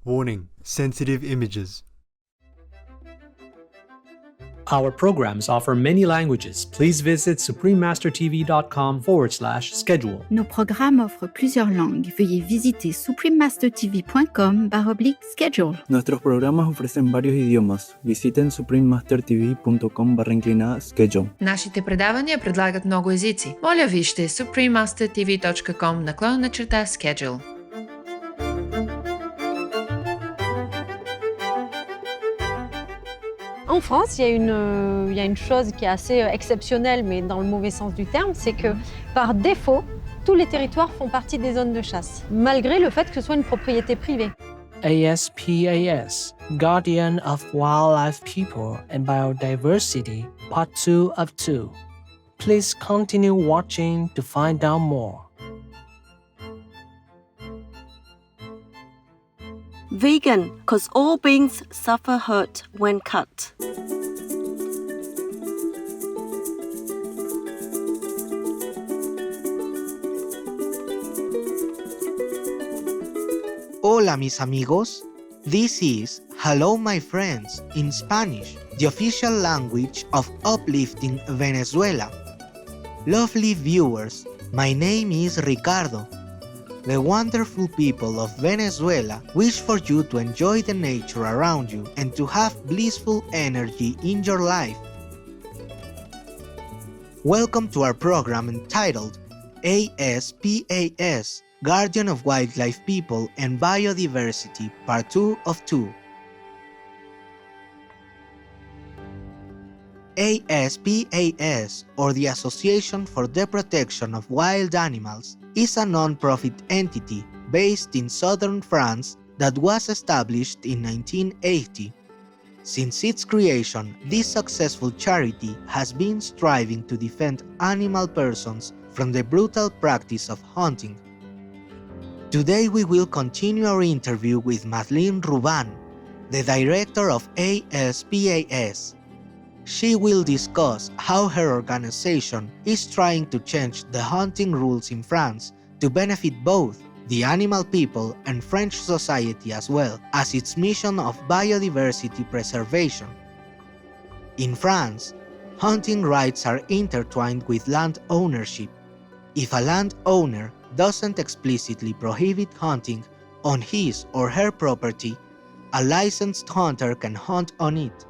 Warning: sensitive images. Our programs offer many languages. Please visit suprememastertv.com/schedule. Nos programmes offrent plusieurs langues. Veuillez visiter suprememastertv.com/schedule. Nuestros programas ofrecen varios idiomas. Visiten suprememastertv.com/schedule. Нашите предавания предлагат много езици. Моля вижте suprememastertv.com/schedule. En France, il y a une chose qui est assez exceptionnelle, mais dans le mauvais sens du terme, c'est que par défaut, tous les territoires font partie des zones de chasse, malgré le fait que ce soit une propriété privée. ASPAS, Guardian of Wildlife People and Biodiversity, Part 2 of 2. Please continue watching to find out more. Vegan, cause all beings suffer hurt when cut. Hola mis amigos, this is Hello my friends in Spanish, the official language of uplifting Venezuela. Lovely viewers, my name is Ricardo. The wonderful people of Venezuela wish for you to enjoy the nature around you and to have blissful energy in your life. Welcome to our program entitled ASPAS, Guardian of Wildlife People and Biodiversity, Part 2 of 2. ASPAS, or the Association for the Protection of Wild Animals, is a non-profit entity based in southern France that was established in 1980. Since its creation, this successful charity has been striving to defend animal persons from the brutal practice of hunting. Today we will continue our interview with Madeleine Ruban, the director of ASPAS. She will discuss how her organization is trying to change the hunting rules in France to benefit both the animal people and French society, as well as its mission of biodiversity preservation. In France, hunting rights are intertwined with land ownership. If a landowner doesn't explicitly prohibit hunting on his or her property, a licensed hunter can hunt on it.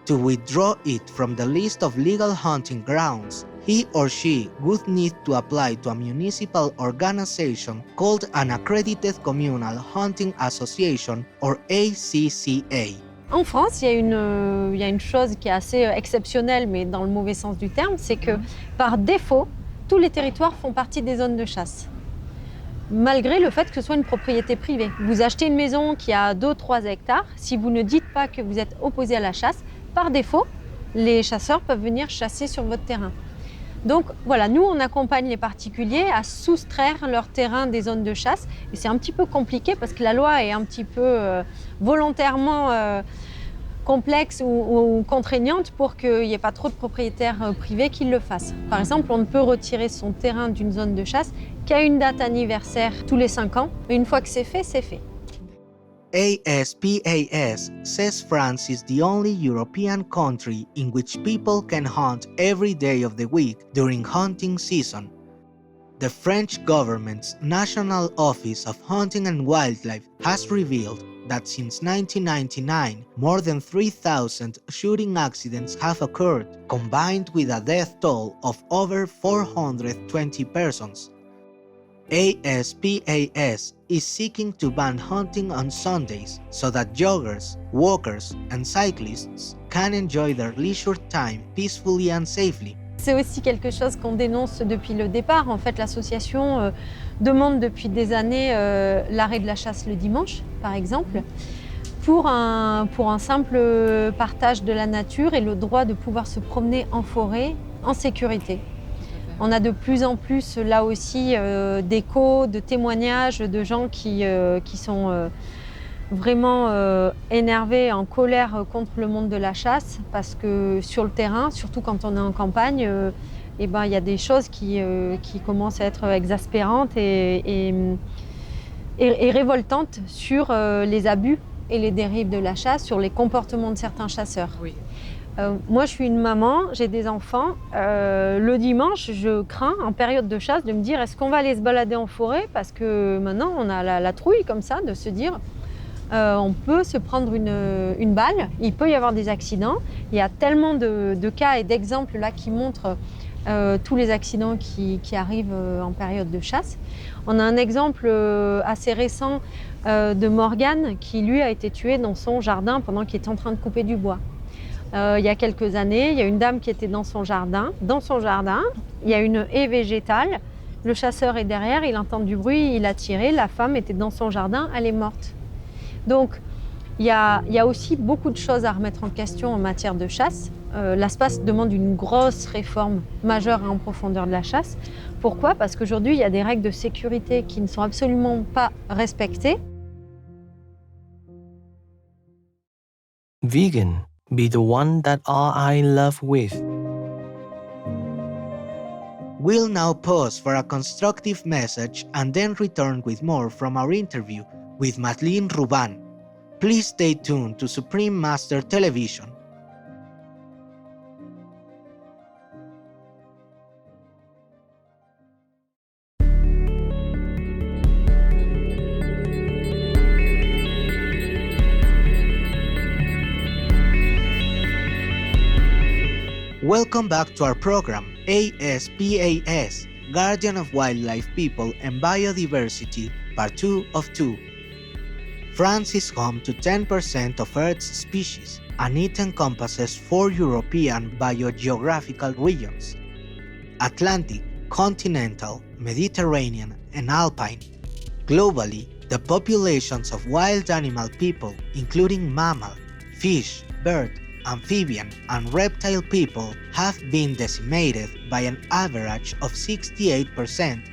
To withdraw it from the list of legal hunting grounds, he or she would need to apply to a municipal organization called an Accredited Communal Hunting Association, or ACCA. En France, il y a une chose qui est assez exceptionnelle, mais dans le mauvais sens du terme, c'est que par défaut, tous les territoires font partie des zones de chasse, malgré le fait que ce soit une propriété privée. Vous achetez une maison qui a 2-3 hectares, si vous ne dites pas que vous êtes opposé à la chasse, par défaut, les chasseurs peuvent venir chasser sur votre terrain. Donc voilà, nous on accompagne les particuliers à soustraire leur terrain des zones de chasse. Et c'est un petit peu compliqué parce que la loi est un petit peu volontairement complexe ou contraignante pour qu'il n'y ait pas trop de propriétaires privés qui le fassent. Par exemple, on ne peut retirer son terrain d'une zone de chasse qu'à une date anniversaire tous les 5 ans. Mais une fois que c'est fait, c'est fait. ASPAS says France is the only European country in which people can hunt every day of the week during hunting season. The French government's National Office of Hunting and Wildlife has revealed that since 1999, more than 3,000 shooting accidents have occurred, combined with a death toll of over 420 persons. ASPAS is seeking to ban hunting on Sundays so that joggers, walkers, and cyclists can enjoy their leisure time peacefully and safely. C'est aussi quelque chose qu'on dénonce depuis le départ. En fait, l'association demande depuis des années l'arrêt de la chasse le dimanche, par exemple, pour un simple partage de la nature et le droit de pouvoir se promener en forêt en sécurité. On a de plus en plus là aussi d'échos, de témoignages de gens qui sont vraiment énervés, en colère contre le monde de la chasse, parce que sur le terrain, surtout quand on est en campagne, il y a des choses qui commencent à être exaspérantes et est révoltante sur les abus et les dérives de la chasse, sur les comportements de certains chasseurs. Oui. Moi, je suis une maman, j'ai des enfants. Le dimanche, je crains, en période de chasse, de me dire est-ce qu'on va aller se balader en forêt? Parce que maintenant, on a la trouille comme ça, de se dire on peut se prendre une balle, il peut y avoir des accidents. Il y a tellement de cas et d'exemples là qui montrent tous les accidents qui arrivent en période de chasse. On a un exemple assez récent de Morgane qui, lui, a été tué dans son jardin pendant qu'il était en train de couper du bois. Il y a quelques années, il y a une dame qui était dans son jardin. Dans son jardin, il y a une haie végétale. Le chasseur est derrière, il entend du bruit, il a tiré. La femme était dans son jardin, elle est morte. Donc, il y a aussi beaucoup de choses à remettre en question en matière de chasse. L'ASPAS demande une grosse réforme majeure et en profondeur de la chasse. Pourquoi? Parce qu'aujourd'hui, il y a des règles de sécurité qui ne sont absolument pas respectées. Vegan, be the one that all I love with. We'll now pause for a constructive message and then return with more from our interview with Madeleine Ruban. Please stay tuned to Supreme Master Television. Welcome back to our program, ASPAS, Guardian of Wildlife People and Biodiversity, Part 2 of 2. France is home to 10% of Earth's species, and it encompasses 4 European biogeographical regions: Atlantic, continental, Mediterranean, and alpine. Globally, the populations of wild animal people, including mammal, fish, bird, amphibian, and reptile people, have been decimated by an average of 68%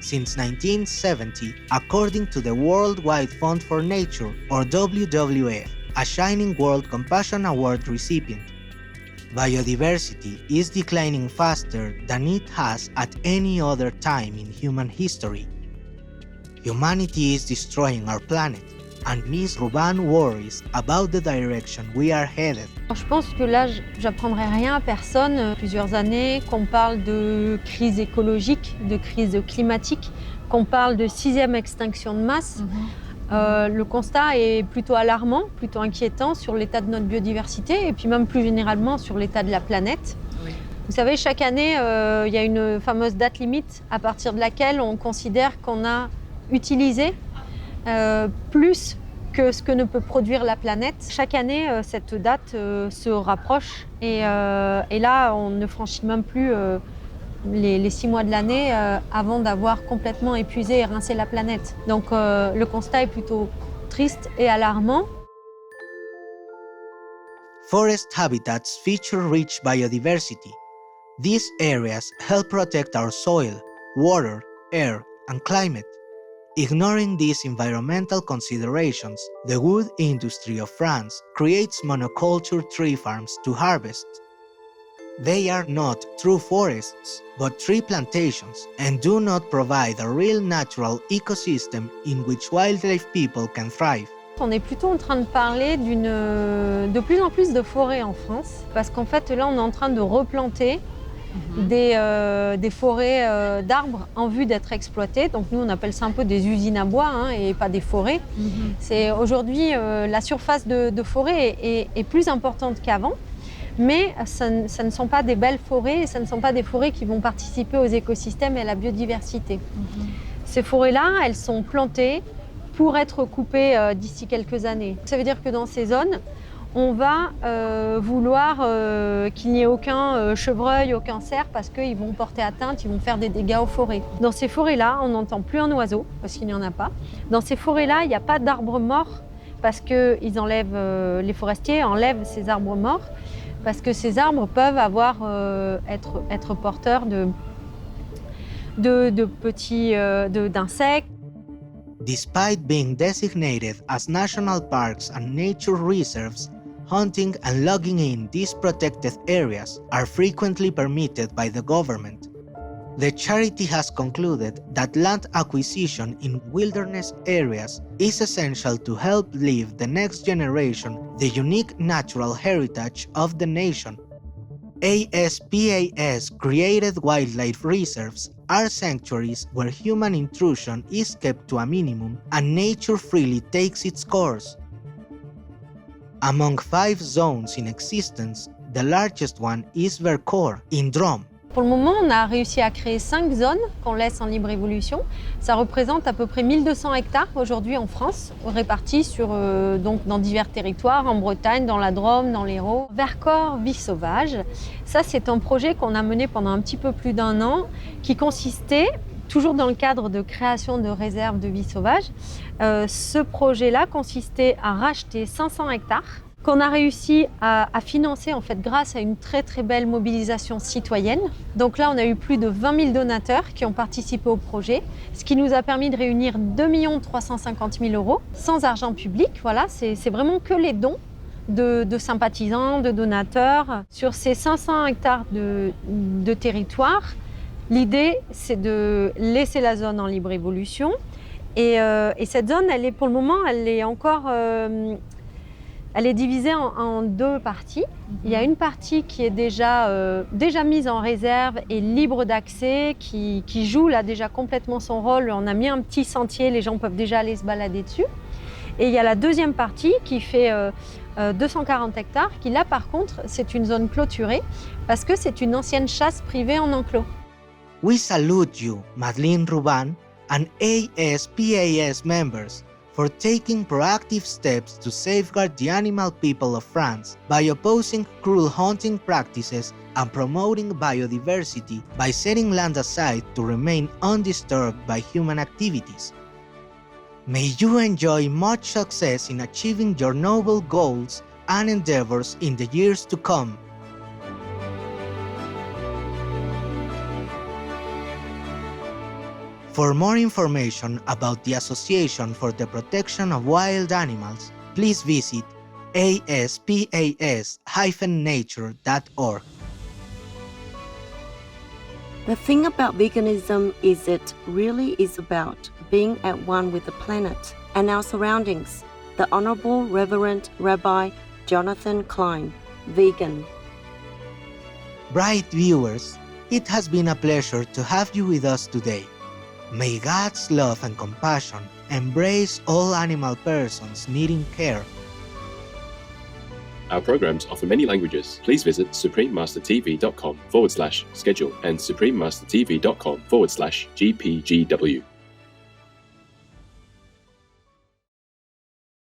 since 1970, according to the Worldwide Fund for Nature, or WWF, a Shining World Compassion Award recipient. Biodiversity is declining faster than it has at any other time in human history. Humanity is destroying our planet, and Ms. Ruban worries about the direction we are headed. Je pense que là, j'apprendrai rien à personne. Plusieurs années qu'on parle de crise écologique, de crise climatique, qu'on parle de 6e extinction de masse. Le constat est plutôt alarmant, plutôt inquiétant sur l'état de notre biodiversité et puis même plus généralement sur l'état de la planète. Oui. Vous savez, chaque année, il y a une fameuse date limite à partir de laquelle on considère qu'on a utilisé plus que ce que ne peut produire la planète. Chaque année, cette date se rapproche et là, on ne franchit même plus les 6 mois de l'année avant d'avoir complètement épuisé et rincé la planète. Donc le constat est plutôt triste et alarmant. Forest habitats feature rich biodiversity. These areas help protect our soil, water, air, and climate. Ignoring these environmental considerations, the wood industry of France creates monoculture tree farms to harvest. They are not true forests, but tree plantations, and do not provide a real natural ecosystem in which wildlife people can thrive. On est plutôt en train de parler de plus en plus de forêts en France, parce qu'en fait là on est en train de replanter des forêts d'arbres en vue d'être exploitées. Donc nous on appelle ça un peu des usines à bois et pas des forêts. C'est aujourd'hui la surface de forêt est plus importante qu'avant, mais ça ne sont pas des belles forêts et ça ne sont pas des forêts qui vont participer aux écosystèmes et à la biodiversité. Ces forêts-là, elles sont plantées pour être coupées d'ici quelques années. Ça veut dire que dans ces zones, on va vouloir qu'il n'y ait aucun chevreuil, aucun cerf, parce qu'ils vont porter atteinte, ils vont faire des dégâts aux forêts. Dans ces forêts-là, on n'entend plus un oiseau, parce qu'il n'y en a pas. Dans ces forêts-là, il n'y a pas d'arbres morts, parce que les forestiers enlèvent ces arbres morts, parce que ces arbres peuvent être porteurs d'insectes. Despite being designated as national parks and nature reserves, hunting and logging in these protected areas are frequently permitted by the government. The charity has concluded that land acquisition in wilderness areas is essential to help leave the next generation the unique natural heritage of the nation. ASPAS-created wildlife reserves are sanctuaries where human intrusion is kept to a minimum and nature freely takes its course. Among 5 zones in existence, the largest one is Vercors, in Drôme. Pour le moment, on a réussi à créer 5 zones qu'on laisse en libre évolution. Ça représente à peu près 1200 hectares aujourd'hui en France, répartis sur, donc dans divers territoires, en Bretagne, dans la Drôme, dans l'Hérault. Vercors Vie Sauvage, ça c'est un projet qu'on a mené pendant un petit peu plus d'1 an, qui consistait, toujours dans le cadre de création de réserves de vie sauvage, ce projet-là consistait à racheter 500 hectares qu'on a réussi à financer en fait grâce à une très très belle mobilisation citoyenne. Donc là, on a eu plus de 20 000 donateurs qui ont participé au projet, ce qui nous a permis de réunir 2 350 000 € sans argent public. Voilà, c'est vraiment que les dons de sympathisants, de donateurs. Sur ces 500 hectares de territoire, l'idée, c'est de laisser la zone en libre évolution. Et cette zone, elle est pour le moment, elle est encore... Elle est divisée en 2 parties. Il y a une partie qui est déjà mise en réserve et libre d'accès, qui joue là déjà complètement son rôle. On a mis un petit sentier, les gens peuvent déjà aller se balader dessus. Et il y a la deuxième partie qui fait 240 hectares, qui là par contre, c'est une zone clôturée parce que c'est une ancienne chasse privée en enclos. We salute you, Madeleine Ruban, and ASPAS members, for taking proactive steps to safeguard the animal people of France by opposing cruel hunting practices and promoting biodiversity by setting land aside to remain undisturbed by human activities. May you enjoy much success in achieving your noble goals and endeavors in the years to come. For more information about the Association for the Protection of Wild Animals, please visit aspas-nature.org. The thing about veganism is it really is about being at one with the planet and our surroundings. The Honorable Reverend Rabbi Jonathan Klein, vegan. Bright viewers, it has been a pleasure to have you with us today. May God's love and compassion embrace all animal persons needing care. Our programs offer many languages. Please visit suprememastertv.com/schedule and suprememastertv.com/GPGW.